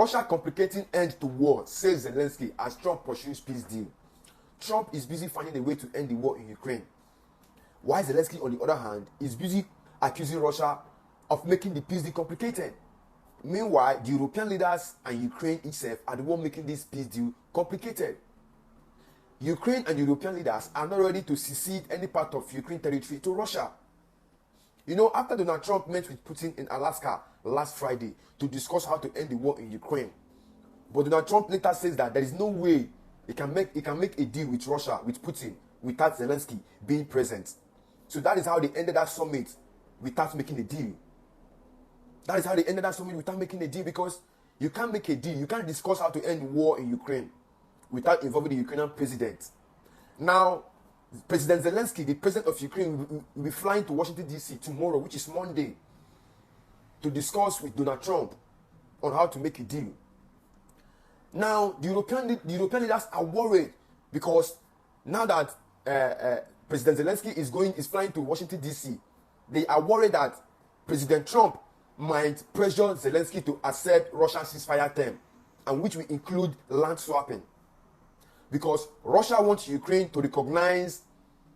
Russia complicating end to war, says Zelensky as Trump pursues peace deal. Trump is busy finding a way to end the war in Ukraine, while Zelensky, on the other hand, is busy accusing Russia of making the peace deal complicated. Meanwhile, the European leaders and Ukraine itself are the one making this peace deal complicated. Ukraine and European leaders are not ready to cede any part of Ukraine territory to Russia. You know, after Donald Trump met with Putin in Alaska last Friday to discuss how to end the war in Ukraine, but Donald Trump later says that there is no way he can make a deal with Russia, with Putin, without Zelensky being present. So that is how they ended that summit without making a deal. That is how they ended that summit without making a deal, because you can't make a deal. You can't discuss how to end war in Ukraine without involving the Ukrainian president. Now, President Zelensky, the president of Ukraine, will be flying to Washington, D.C. tomorrow, which is Monday, to discuss with Donald Trump on how to make a deal. Now, the European leaders are worried because now that President Zelensky is flying to Washington, D.C., they are worried that President Trump might pressure Zelensky to accept Russia's ceasefire term, and which will include land swapping. Because Russia wants Ukraine to recognize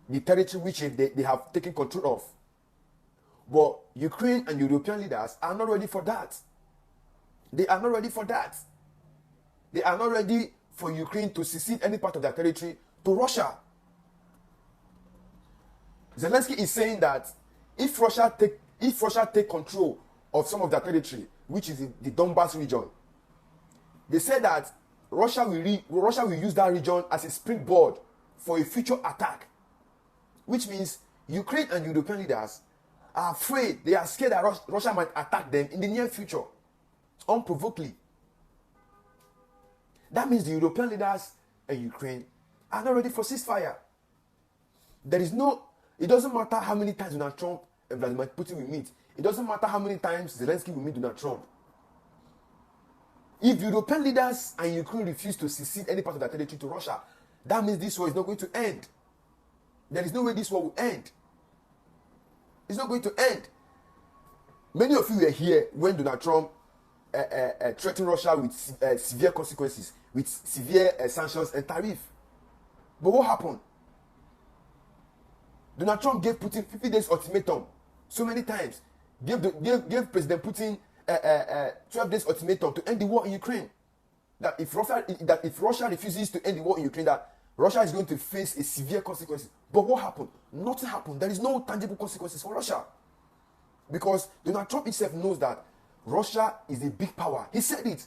the territory which they have taken control of. But Ukraine and European leaders are not ready for that. They are not ready for that. They are not ready for Ukraine to secede any part of their territory to Russia. Zelensky is saying that if Russia take control of some of their territory, which is the Donbas region, they said that Russia will use that region as a springboard for a future attack, which means Ukraine and European leaders are afraid. They are scared that Russia might attack them in the near future, unprovokedly. That means the European leaders and Ukraine are not ready for ceasefire. It doesn't matter how many times Donald Trump and Vladimir Putin will meet. It doesn't matter how many times Zelensky will meet Donald Trump. If European leaders and Ukraine refuse to secede any part of their territory to Russia, that means this war is not going to end. There is no way this war will end. It's not going to end. Many of you were here when Donald Trump threatened Russia with severe consequences, with severe sanctions and tariff. But what happened? Donald Trump gave Putin 50 days ultimatum so many times. Gave President Putin 12 days ultimatum to end the war in Ukraine. That if Russia refuses to end the war in Ukraine, that Russia is going to face a severe consequences. But what happened? Nothing happened. There is no tangible consequences for Russia. Because Donald Trump himself knows that Russia is a big power. He said it.